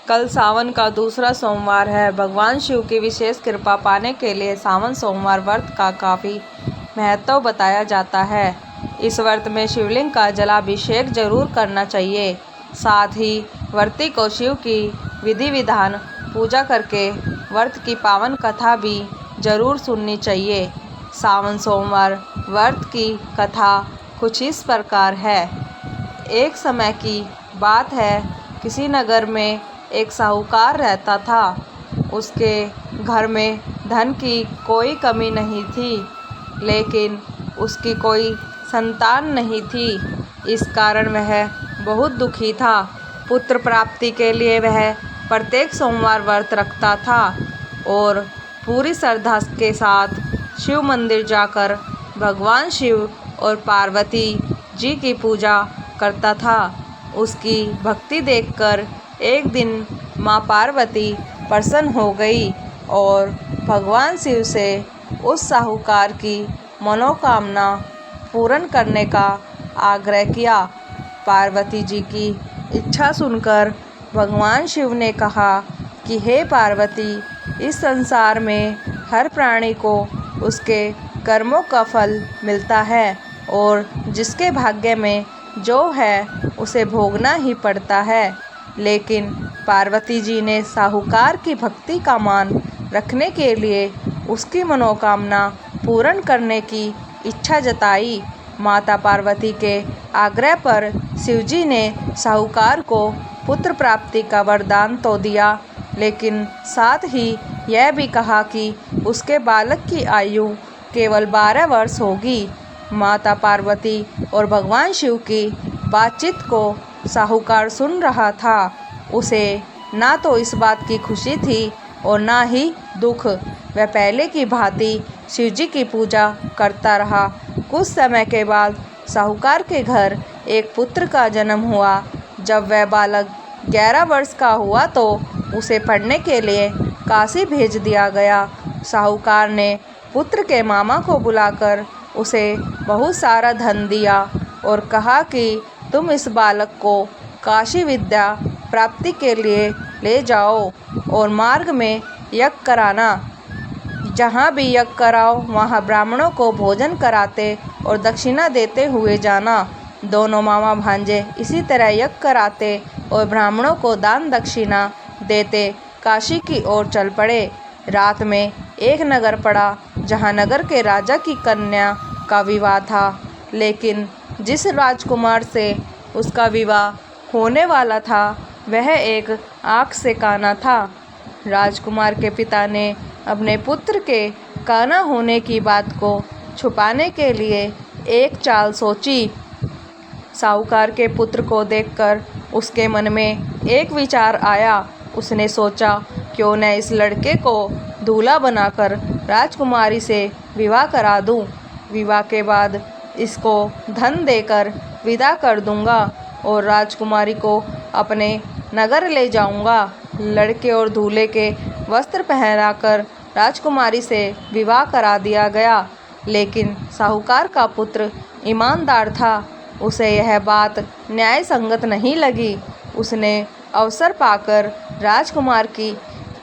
कल सावन का दूसरा सोमवार है। भगवान शिव की विशेष कृपा पाने के लिए सावन सोमवार व्रत का काफ़ी महत्व बताया जाता है। इस व्रत में शिवलिंग का जलाभिषेक जरूर करना चाहिए। साथ ही व्रती को शिव की विधि विधान पूजा करके व्रत की पावन कथा भी जरूर सुननी चाहिए। सावन सोमवार व्रत की कथा कुछ इस प्रकार है। एक समय की बात है, किसी नगर में एक साहूकार रहता था। उसके घर में धन की कोई कमी नहीं थी, लेकिन उसकी कोई संतान नहीं थी। इस कारण वह बहुत दुखी था। पुत्र प्राप्ति के लिए वह प्रत्येक सोमवार व्रत रखता था और पूरी श्रद्धा के साथ शिव मंदिर जाकर भगवान शिव और पार्वती जी की पूजा करता था। उसकी भक्ति देखकर एक दिन माँ पार्वती प्रसन्न हो गई और भगवान शिव से उस साहूकार की मनोकामना पूर्ण करने का आग्रह किया। पार्वती जी की इच्छा सुनकर भगवान शिव ने कहा कि हे पार्वती, इस संसार में हर प्राणी को उसके कर्मों का फल मिलता है और जिसके भाग्य में जो है उसे भोगना ही पड़ता है। लेकिन पार्वती जी ने साहूकार की भक्ति का मान रखने के लिए उसकी मनोकामना पूर्ण करने की इच्छा जताई। माता पार्वती के आग्रह पर शिवजी ने साहूकार को पुत्र प्राप्ति का वरदान तो दिया, लेकिन साथ ही यह भी कहा कि उसके बालक की आयु केवल 12 वर्ष होगी। माता पार्वती और भगवान शिव की बातचीत को साहूकार सुन रहा था। उसे ना तो इस बात की खुशी थी और ना ही दुख। वह पहले की भांति शिवजी की पूजा करता रहा। कुछ समय के बाद साहूकार के घर एक पुत्र का जन्म हुआ। जब वह बालक 11 वर्ष का हुआ तो उसे पढ़ने के लिए काशी भेज दिया गया। साहूकार ने पुत्र के मामा को बुलाकर उसे बहुत सारा धन दिया और कहा कि तुम इस बालक को काशी विद्या प्राप्ति के लिए ले जाओ और मार्ग में यज्ञ कराना। जहाँ भी यज्ञ कराओ वहाँ ब्राह्मणों को भोजन कराते और दक्षिणा देते हुए जाना। दोनों मामा भांजे इसी तरह यज्ञ कराते और ब्राह्मणों को दान दक्षिणा देते काशी की ओर चल पड़े। रात में एक नगर पड़ा जहाँ नगर के राजा की कन्या का विवाह था, लेकिन जिस राजकुमार से उसका विवाह होने वाला था वह एक आँख से काना था। राजकुमार के पिता ने अपने पुत्र के काना होने की बात को छुपाने के लिए एक चाल सोची। साहूकार के पुत्र को देखकर उसके मन में एक विचार आया। उसने सोचा, क्यों न इस लड़के को दूल्हा बनाकर राजकुमारी से विवाह करा दूं। विवाह के बाद इसको धन देकर विदा कर दूंगा और राजकुमारी को अपने नगर ले जाऊंगा। लड़के और दूल्हे के वस्त्र पहनाकर राजकुमारी से विवाह करा दिया गया, लेकिन साहूकार का पुत्र ईमानदार था। उसे यह बात न्याय संगत नहीं लगी। उसने अवसर पाकर राजकुमार की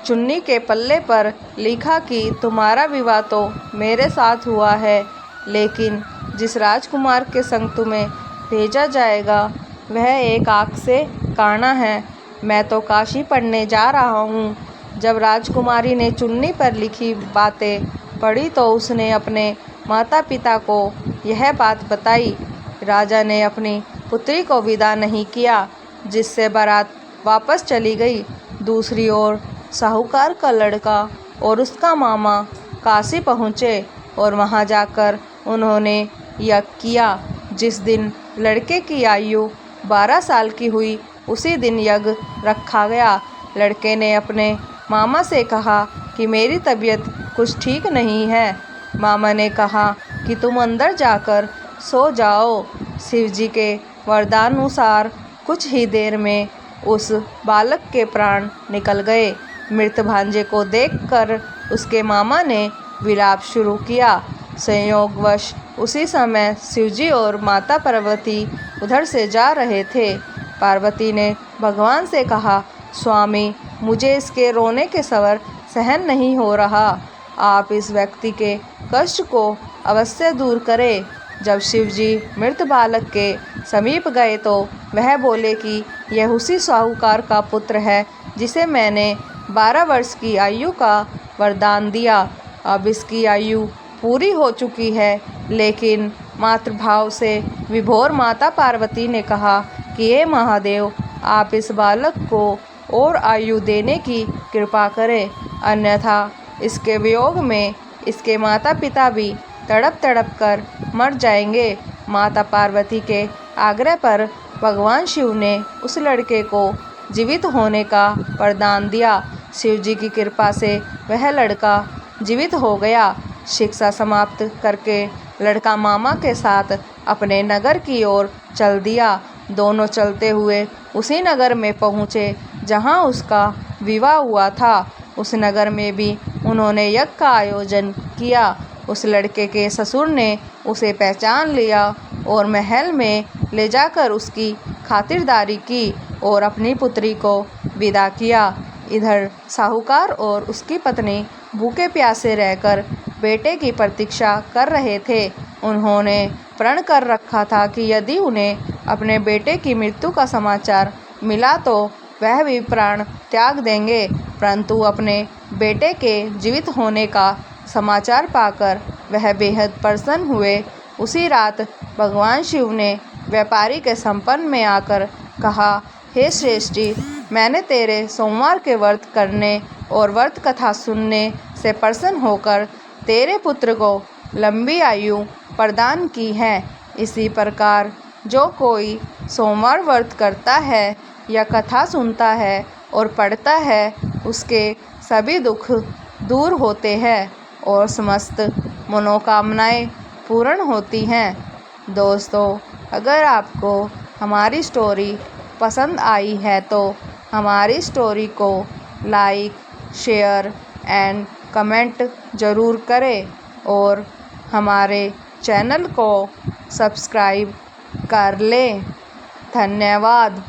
चुन्नी के पल्ले पर लिखा कि तुम्हारा विवाह तो मेरे साथ हुआ है, लेकिन जिस राजकुमार के संग तुम्हें भेजा जाएगा वह एक आँख से काना है। मैं तो काशी पढ़ने जा रहा हूँ। जब राजकुमारी ने चुन्नी पर लिखी बातें पढ़ी तो उसने अपने माता पिता को यह बात बताई। राजा ने अपनी पुत्री को विदा नहीं किया, जिससे बारात वापस चली गई। दूसरी ओर साहूकार का लड़का और उसका मामा काशी पहुँचे और वहाँ जाकर उन्होंने यज्ञ किया। जिस दिन लड़के की आयु 12 साल की हुई उसी दिन यज्ञ रखा गया। लड़के ने अपने मामा से कहा कि मेरी तबीयत कुछ ठीक नहीं है। मामा ने कहा कि तुम अंदर जाकर सो जाओ। शिवजी के वरदानुसार कुछ ही देर में उस बालक के प्राण निकल गए। मृत भांजे को देखकर उसके मामा ने विलाप शुरू किया। संयोगवश उसी समय शिवजी और माता पार्वती उधर से जा रहे थे। पार्वती ने भगवान से कहा, स्वामी, मुझे इसके रोने के स्वर सहन नहीं हो रहा। आप इस व्यक्ति के कष्ट को अवश्य दूर करें। जब शिवजी मृत बालक के समीप गए तो वह बोले कि यह उसी साहूकार का पुत्र है जिसे मैंने 12 वर्ष की आयु का वरदान दिया। अब इसकी आयु पूरी हो चुकी है। लेकिन मातृभाव से विभोर माता पार्वती ने कहा कि हे महादेव, आप इस बालक को और आयु देने की कृपा करें, अन्यथा इसके वियोग में इसके माता पिता भी तड़प तड़प कर मर जाएंगे। माता पार्वती के आग्रह पर भगवान शिव ने उस लड़के को जीवित होने का वरदान दिया। शिव जी की कृपा से वह लड़का जीवित हो गया। शिक्षा समाप्त करके लड़का मामा के साथ अपने नगर की ओर चल दिया। दोनों चलते हुए उसी नगर में पहुँचे जहाँ उसका विवाह हुआ था। उस नगर में भी उन्होंने यज्ञ का आयोजन किया। उस लड़के के ससुर ने उसे पहचान लिया और महल में ले जाकर उसकी खातिरदारी की और अपनी पुत्री को विदा किया। इधर साहूकार और उसकी पत्नी भूखे प्यासे रहकर बेटे की प्रतीक्षा कर रहे थे। उन्होंने प्रण कर रखा था कि यदि उन्हें अपने बेटे की मृत्यु का समाचार मिला तो वह भी प्राण त्याग देंगे, परंतु अपने बेटे के जीवित होने का समाचार पाकर वह बेहद प्रसन्न हुए। उसी रात भगवान शिव ने व्यापारी के संपन्न में आकर कहा, हे श्रेष्ठी, मैंने तेरे सोमवार के व्रत करने और व्रत कथा सुनने से प्रसन्न होकर तेरे पुत्र को लंबी आयु प्रदान की है। इसी प्रकार जो कोई सोमवार व्रत करता है या कथा सुनता है और पढ़ता है, उसके सभी दुख दूर होते हैं और समस्त मनोकामनाएं पूर्ण होती हैं। दोस्तों, अगर आपको हमारी स्टोरी पसंद आई है तो हमारी स्टोरी को लाइक, शेयर एंड कमेंट ज़रूर करें और हमारे चैनल को सब्सक्राइब कर लें। धन्यवाद।